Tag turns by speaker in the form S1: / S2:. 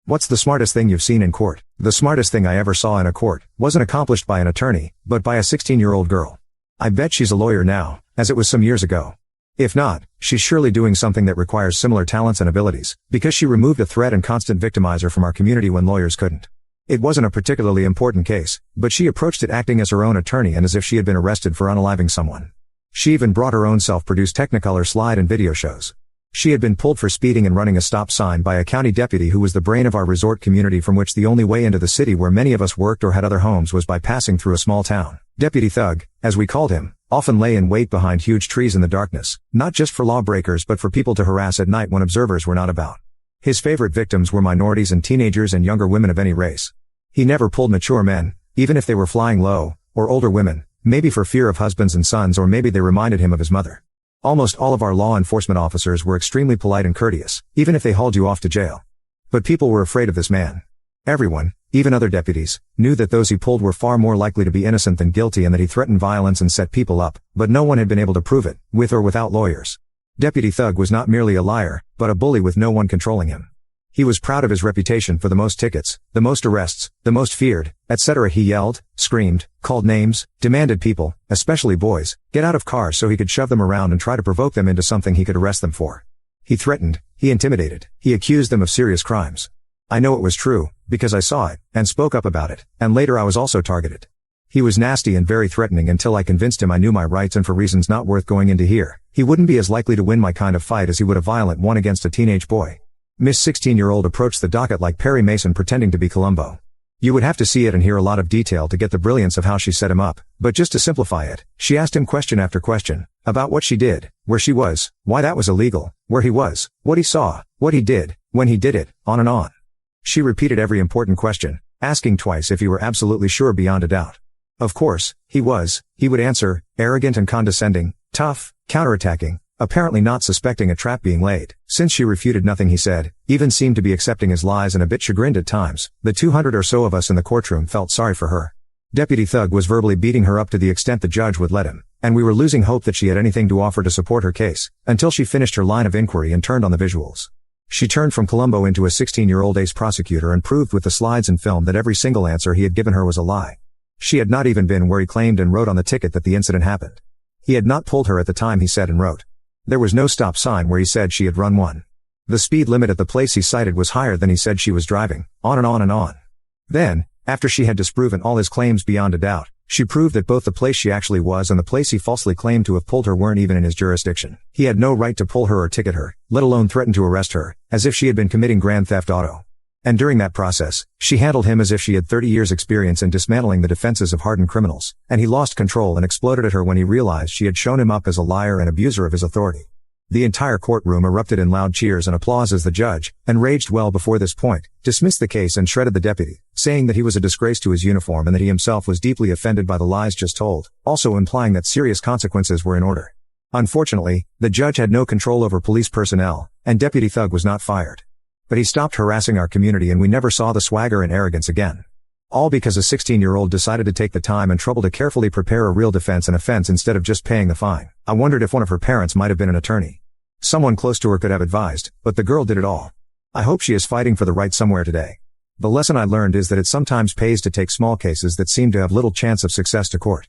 S1: What's the smartest thing you've seen in court? The smartest thing I ever saw in a court wasn't accomplished by an attorney, but by a 16-year-old girl. I bet she's a lawyer now, as it was some years ago. If not, she's surely doing something that requires similar talents and abilities, because she removed a threat and constant victimizer from our community when lawyers couldn't. It wasn't a particularly important case, but she approached it acting as her own attorney and as if she had been arrested for unaliving someone. She even brought her own self-produced Technicolor slide and video shows. She had been pulled for speeding and running a stop sign by a county deputy who was the brain of our resort community, from which the only way into the city where many of us worked or had other homes was by passing through a small town. Deputy Thug, as we called him, often lay in wait behind huge trees in the darkness, not just for lawbreakers but for people to harass at night when observers were not about. His favorite victims were minorities and teenagers and younger women of any race. He never pulled mature men, even if they were flying low, or older women, maybe for fear of husbands and sons, or maybe they reminded him of his mother. Almost all of our law enforcement officers were extremely polite and courteous, even if they hauled you off to jail. But people were afraid of this man. Everyone, even other deputies, knew that those he pulled were far more likely to be innocent than guilty and that he threatened violence and set people up, but no one had been able to prove it, with or without lawyers. Deputy Thug was not merely a liar, but a bully with no one controlling him. He was proud of his reputation for the most tickets, the most arrests, the most feared, etc. He yelled, screamed, called names, demanded people, especially boys, get out of cars so he could shove them around and try to provoke them into something he could arrest them for. He threatened, he intimidated, he accused them of serious crimes. I know it was true, because I saw it, and spoke up about it, and later I was also targeted. He was nasty and very threatening until I convinced him I knew my rights, and for reasons not worth going into here, he wouldn't be as likely to win my kind of fight as he would a violent one against a teenage boy. Miss 16-year-old approached the docket like Perry Mason pretending to be Columbo. You would have to see it and hear a lot of detail to get the brilliance of how she set him up, but just to simplify it, she asked him question after question, about what she did, where she was, why that was illegal, where he was, what he saw, what he did, when he did it, on and on. She repeated every important question, asking twice if he were absolutely sure beyond a doubt. Of course, he would answer, arrogant and condescending, tough, counterattacking, apparently not suspecting a trap being laid. Since she refuted nothing he said, even seemed to be accepting his lies and a bit chagrined at times, the 200 or so of us in the courtroom felt sorry for her. Deputy Thug was verbally beating her up to the extent the judge would let him, and we were losing hope that she had anything to offer to support her case, until she finished her line of inquiry and turned on the visuals. She turned from Columbo into a 16-year-old ace prosecutor and proved with the slides and film that every single answer he had given her was a lie. She had not even been where he claimed and wrote on the ticket that the incident happened. He had not pulled her at the time he said and wrote. There was no stop sign where he said she had run one. The speed limit at the place he cited was higher than he said she was driving, on and on and on. Then, after she had disproven all his claims beyond a doubt, she proved that both the place she actually was and the place he falsely claimed to have pulled her weren't even in his jurisdiction. He had no right to pull her or ticket her, let alone threaten to arrest her, as if she had been committing grand theft auto. And during that process, she handled him as if she had 30 years experience in dismantling the defenses of hardened criminals, and he lost control and exploded at her when he realized she had shown him up as a liar and abuser of his authority. The entire courtroom erupted in loud cheers and applause as the judge, enraged well before this point, dismissed the case and shredded the deputy, saying that he was a disgrace to his uniform and that he himself was deeply offended by the lies just told, also implying that serious consequences were in order. Unfortunately, the judge had no control over police personnel, and Deputy Thug was not fired. But he stopped harassing our community and we never saw the swagger and arrogance again. All because a 16-year-old decided to take the time and trouble to carefully prepare a real defense and offense instead of just paying the fine. I wondered if one of her parents might have been an attorney. Someone close to her could have advised, but the girl did it all. I hope she is fighting for the right somewhere today. The lesson I learned is that it sometimes pays to take small cases that seem to have little chance of success to court.